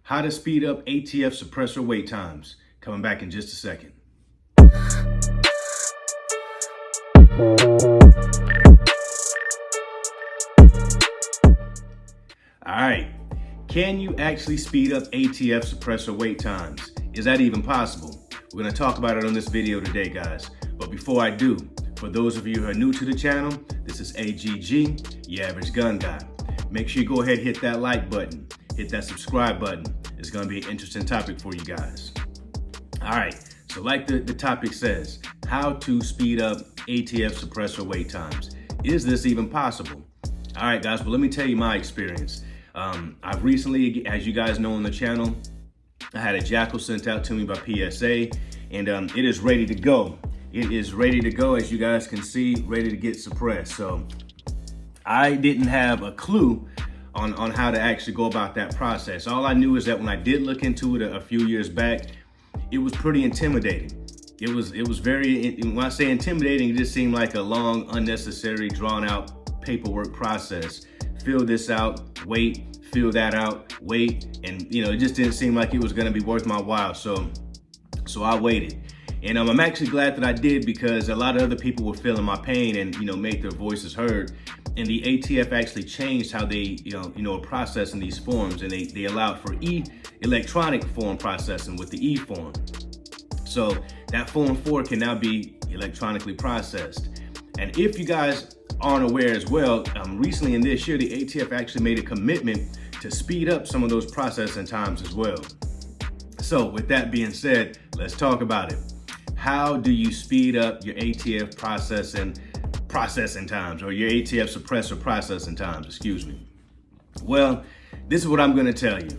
How to speed up ATF suppressor wait times. Coming back in just a second. All right, can you actually speed up ATF suppressor wait times? Is that even possible? We're gonna talk about it on this video today, guys. But before I do, for those of you who are new to the channel, this is AGG, your average gun guy. Make sure you go ahead and hit that like button, hit that subscribe button. It's gonna be an interesting topic for you guys. All right, so like the topic says, how to speed up ATF suppressor wait times. Is this even possible? All right, guys, well, let me tell you my experience. I've recently, as you guys know on the channel, I had a Jackal sent out to me by PSA, and it is ready to go. It is ready to go, as you guys can see, ready to get suppressed. So I didn't have a clue on how to actually go about that process. All I knew is that when I did look into it a few years back, it was pretty intimidating. It was very, when I say intimidating, it just seemed like a long, unnecessary, drawn out paperwork process. Fill this out, wait, fill that out, wait, and it just didn't seem like it was gonna be worth my while. So I waited. And I'm actually glad that I did, because a lot of other people were feeling my pain and made their voices heard. And the ATF actually changed how they are processing these forms, and they allowed for electronic form processing with the e-form. So that form 4 can now be electronically processed. And if you guys aren't aware as well, recently in this year, the ATF actually made a commitment to speed up some of those processing times as well. So with that being said, let's talk about it. How do you speed up your ATF processing times, or your ATF suppressor processing times, excuse me? Well, this is what I'm gonna tell you.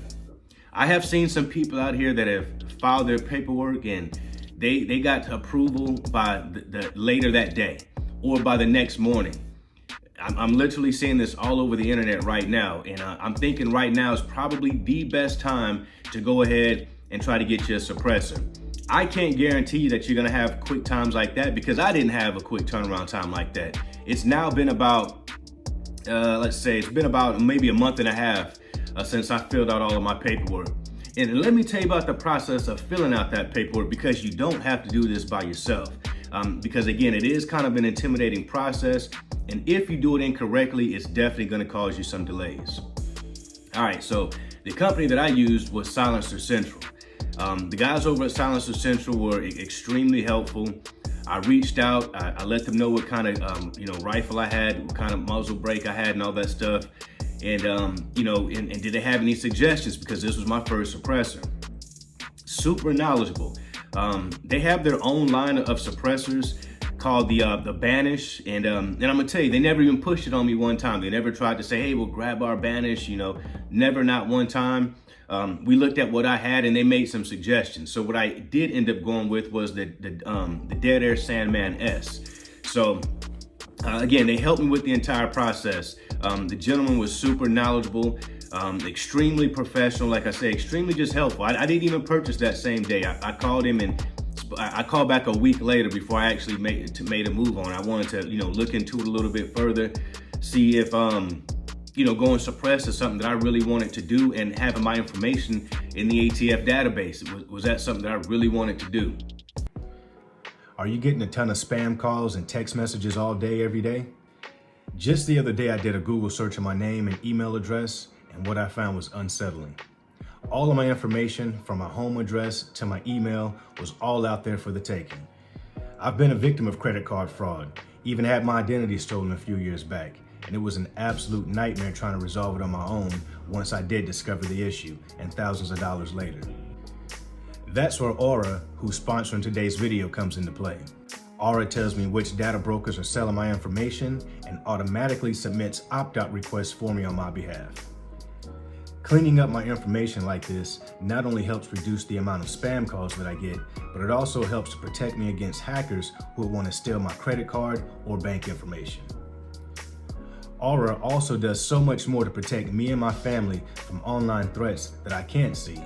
I have seen some people out here that have filed their paperwork and they got approval by the later that day or by the next morning. I'm literally seeing this all over the internet right now, and I'm thinking right now is probably the best time to go ahead and try to get your suppressor. I can't guarantee you that you're gonna have quick times like that, because I didn't have a quick turnaround time like that. It's now been about, let's say it's been about maybe a month and a half since I filled out all of my paperwork. And let me tell you about the process of filling out that paperwork, because you don't have to do this by yourself. Because again, it is kind of an intimidating process. And if you do it incorrectly, it's definitely gonna cause you some delays. All right, so the company that I used was Silencer Central. The guys over at Silencer Central were extremely helpful. I reached out, I let them know what kind of rifle I had, what kind of muzzle brake I had and all that stuff. And and did they have any suggestions, because this was my first suppressor. Super knowledgeable. They have their own line of suppressors called the Banish, and I'm gonna tell you, they never even pushed it on me one time. They never tried to say, hey, we'll grab our Banish, never, not one time. We looked at what I had and they made some suggestions. So what I did end up going with was the Dead Air Sandman S. So again, they helped me with the entire process. The gentleman was super knowledgeable, extremely professional, like I say, extremely just helpful. I didn't even purchase that same day. I called him, and I called back a week later before I actually made a move on it. I wanted to look into it a little bit further, see if going suppress is something that I really wanted to do, and having my information in the ATF database. Was that something that I really wanted to do? Are you getting a ton of spam calls and text messages all day, every day? Just the other day, I did a Google search of my name and email address, and what I found was unsettling. All of my information, from my home address to my email, was all out there for the taking. I've been a victim of credit card fraud, even had my identity stolen a few years back, and it was an absolute nightmare trying to resolve it on my own once I did discover the issue, and thousands of dollars later. That's where Aura, who's sponsoring today's video, comes into play. Aura tells me which data brokers are selling my information and automatically submits opt-out requests for me on my behalf. Cleaning up my information like this not only helps reduce the amount of spam calls that I get, but it also helps to protect me against hackers who want to steal my credit card or bank information. Aura also does so much more to protect me and my family from online threats that I can't see.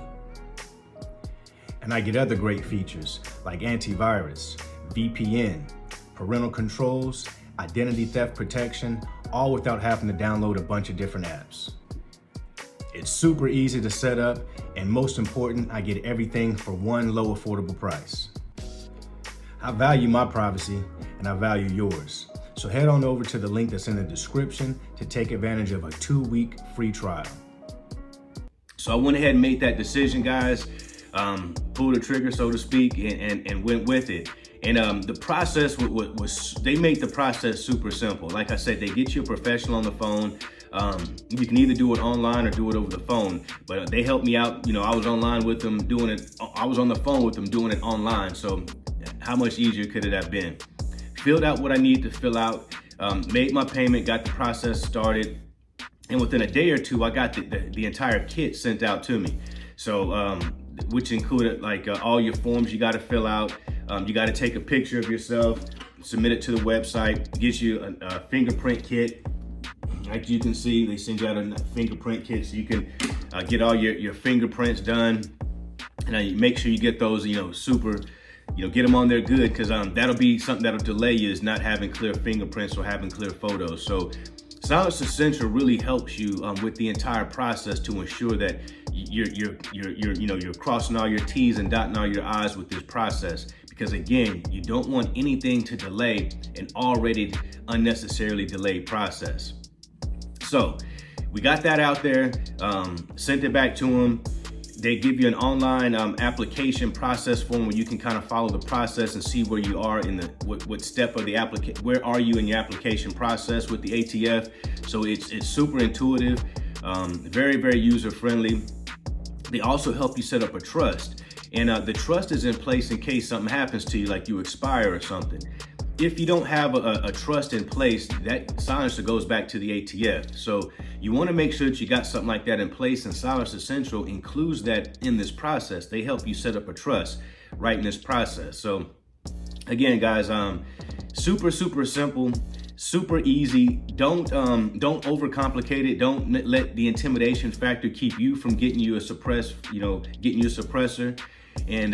And I get other great features like antivirus, VPN, parental controls, identity theft protection, all without having to download a bunch of different apps. It's super easy to set up, and most important, I get everything for one low, affordable price. I value my privacy, and I value yours. So head on over to the link that's in the description to take advantage of a 2-week free trial. So I went ahead and made that decision, guys. Pulled the trigger, so to speak, and went with it. And the process was they make the process super simple. Like I said, they get you a professional on the phone. You can either do it online or do it over the phone, but they helped me out. You know, I was online with them doing it. I was on the phone with them doing it online. So how much easier could it have been? Filled out what I needed to fill out, made my payment, got the process started. And within a day or two, I got the entire kit sent out to me. So, which included like all your forms you got to fill out. You got to take a picture of yourself, submit it to the website, gives you a fingerprint kit. Like you can see, they send you out a fingerprint kit so you can get all your fingerprints done. And you make sure you get those, super, get them on there good, because that'll be something that'll delay you, is not having clear fingerprints or having clear photos. So Silence Essential really helps you with the entire process to ensure that you're crossing all your T's and dotting all your I's with this process. Because again, you don't want anything to delay an already unnecessarily delayed process. So we got that out there, sent it back to them. They give you an online application process form where you can kind of follow the process and see where you are in the what step of the application. Where are you in your application process with the ATF? So it's super intuitive, very, very user friendly. They also help you set up a trust, and the trust is in place in case something happens to you, like you expire or something. If you don't have a trust in place, that silencer goes back to the ATF. So you want to make sure that you got something like that in place, and Silence Essential includes that in this process. They help you set up a trust right in this process. So again, guys, super simple, super easy. Don't overcomplicate it. Don't let the intimidation factor keep you from getting you a suppressor. And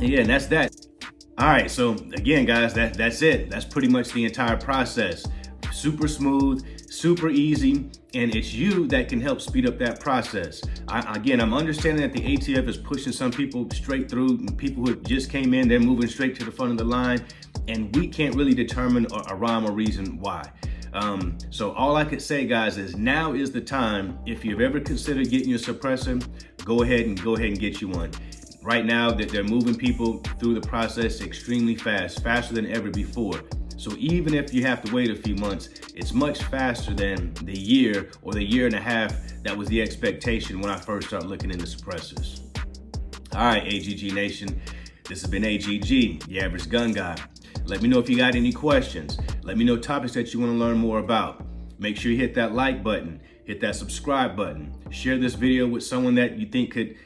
yeah, and that's that. All right, so again, guys, that's it. That's pretty much the entire process. Super smooth, super easy, and it's you that can help speed up that process. I'm understanding that the ATF is pushing some people straight through. People who just came in, they're moving straight to the front of the line, and we can't really determine a rhyme or reason why. So all I could say, guys, is now is the time. If you've ever considered getting your suppressor, go ahead and get you one. Right now, that they're moving people through the process extremely fast, faster than ever before. So even if you have to wait a few months, it's much faster than the year or the year and a half that was the expectation when I first started looking into suppressors. All right, AGG Nation, this has been AGG, the average gun guy. Let me know if you got any questions. Let me know topics that you want to learn more about. Make sure you hit that like button, hit that subscribe button, share this video with someone that you think could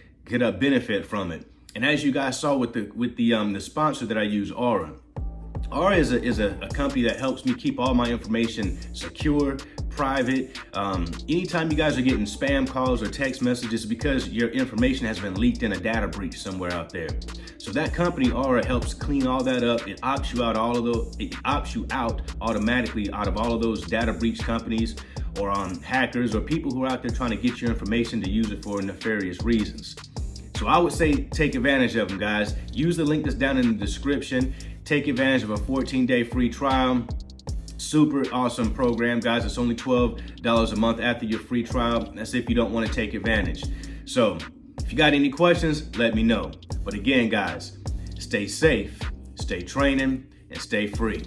benefit from it. And as you guys saw with the sponsor that I use, Aura. Aura is a company that helps me keep all my information secure, private. Anytime you guys are getting spam calls or text messages, because your information has been leaked in a data breach somewhere out there. So that company, Aura, helps clean all that up. It opts you out automatically out of all of those data breach companies, or hackers, or people who are out there trying to get your information to use it for nefarious reasons. So I would say take advantage of them, guys. Use the link that's down in the description. Take advantage of a 14-day free trial. Super awesome program, guys. It's only $12 a month after your free trial. That's if you don't want to take advantage. So if you got any questions, let me know. But again, guys, stay safe, stay training, and stay free.